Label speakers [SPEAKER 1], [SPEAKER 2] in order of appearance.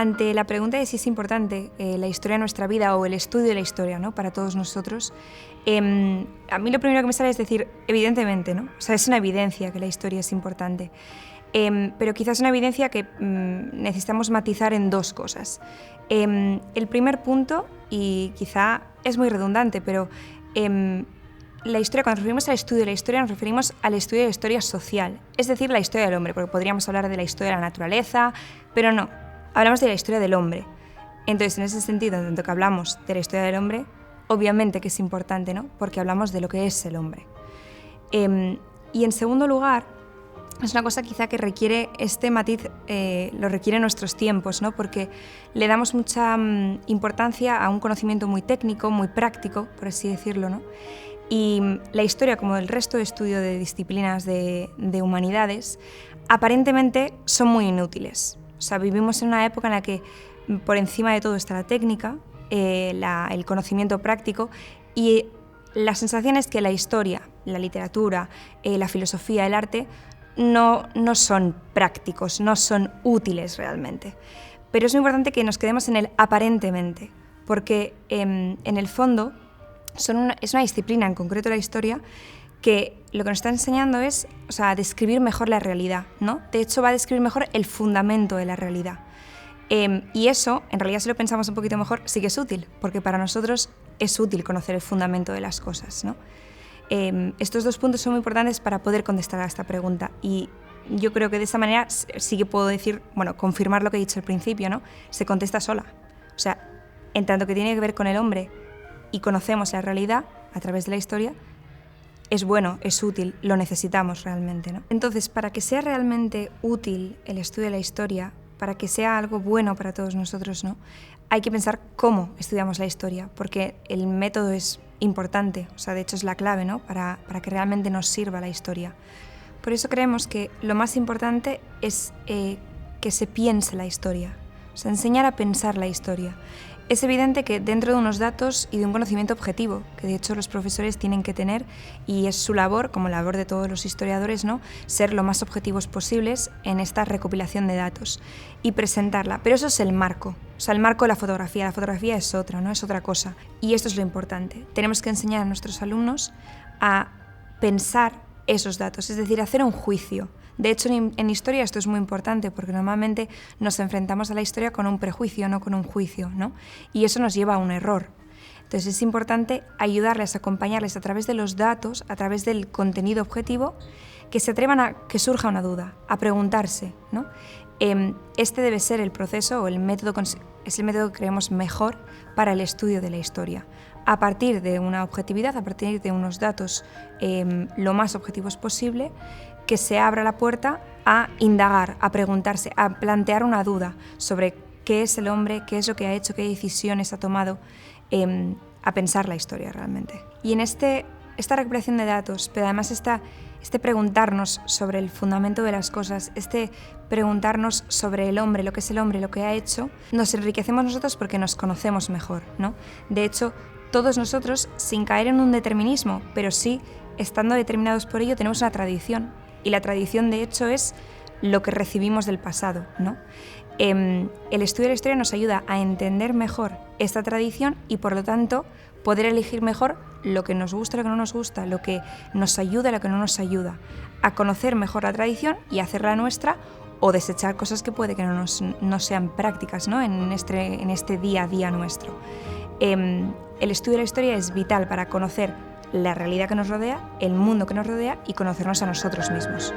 [SPEAKER 1] ante la pregunta de si es importante la historia de nuestra vida o el estudio de la historia, ¿no?, para todos nosotros, a mí lo primero que me sale es decir, evidentemente, ¿no? O sea, es una evidencia que la historia es importante. Pero quizás es una evidencia que necesitamos matizar en dos cosas. El primer punto, y quizá es muy redundante, pero la historia, cuando nos referimos al estudio de la historia, nos referimos al estudio de la historia social, es decir, la historia del hombre, porque podríamos hablar de la historia de la naturaleza, pero no, hablamos de la historia del hombre. Entonces, en ese sentido, en tanto que hablamos de la historia del hombre, obviamente que es importante, ¿no?, porque hablamos de lo que es el hombre. Y en segundo lugar, es una cosa quizá que requiere este matiz, lo requiere nuestros tiempos, ¿no?, porque le damos mucha importancia a un conocimiento muy técnico, muy práctico, por así decirlo, ¿no? Y la historia, como el resto de estudio de disciplinas de humanidades, aparentemente son muy inútiles. O sea, vivimos en una época en la que por encima de todo está la técnica, el conocimiento práctico, y la sensación es que la historia, la literatura, la filosofía, el arte, no son prácticos, no son útiles realmente. Pero es muy importante que nos quedemos en el aparentemente, porque en el fondo es una disciplina, en concreto la historia, que lo que nos está enseñando es, o sea, describir mejor la realidad, ¿no? De hecho, va a describir mejor el fundamento de la realidad. Y eso, en realidad, si lo pensamos un poquito mejor, sí que es útil, porque para nosotros es útil conocer el fundamento de las cosas, ¿no? Estos dos puntos son muy importantes para poder contestar a esta pregunta, y yo creo que de esa manera sí que puedo decir, bueno, confirmar lo que he dicho al principio, ¿no? Se contesta sola. O sea, en tanto que tiene que ver con el hombre y conocemos la realidad a través de la historia, es bueno, es útil, lo necesitamos realmente, ¿no? Entonces, para que sea realmente útil el estudio de la historia, para que sea algo bueno para todos nosotros, ¿no?, hay que pensar cómo estudiamos la historia, porque el método es importante, o sea, de hecho es la clave, ¿no?, para que realmente nos sirva la historia. Por eso creemos que lo más importante es que se piense la historia, o sea, enseñar a pensar la historia. Es evidente que dentro de unos datos y de un conocimiento objetivo, que de hecho los profesores tienen que tener, y es su labor, como labor de todos los historiadores, ¿no?, ser lo más objetivos posibles en esta recopilación de datos y presentarla. Pero eso es el marco, o sea, el marco de la fotografía es otra, ¿no?, es otra cosa. Y esto es lo importante. Tenemos que enseñar a nuestros alumnos a pensar esos datos, es decir, hacer un juicio. De hecho, en historia esto es muy importante, porque normalmente nos enfrentamos a la historia con un prejuicio, no con un juicio, ¿no? Y eso nos lleva a un error. Entonces es importante ayudarles, acompañarles a través de los datos, a través del contenido objetivo, que se atrevan a que surja una duda, a preguntarse, ¿no? Este debe ser el proceso o el método, es el método que creemos mejor para el estudio de la historia. A partir de una objetividad, a partir de unos datos lo más objetivos posible, que se abra la puerta a indagar, a preguntarse, a plantear una duda sobre qué es el hombre, qué es lo que ha hecho, qué decisiones ha tomado, a pensar la historia realmente. Y en esta recopilación de datos, pero además este preguntarnos sobre el fundamento de las cosas, este preguntarnos sobre el hombre, lo que es el hombre, lo que ha hecho, nos enriquecemos nosotros porque nos conocemos mejor, ¿no? De hecho, todos nosotros, sin caer en un determinismo, pero sí estando determinados por ello, tenemos una tradición. Y la tradición, de hecho, es lo que recibimos del pasado, ¿no? El estudio de la historia nos ayuda a entender mejor esta tradición y, por lo tanto, poder elegir mejor lo que nos gusta, lo que no nos gusta, lo que nos ayuda, lo que no nos ayuda, a conocer mejor la tradición y hacerla nuestra, o desechar cosas que puede que no sean prácticas, ¿no?, en este día a día nuestro. El estudio de la historia es vital para conocer la realidad que nos rodea, el mundo que nos rodea y conocernos a nosotros mismos.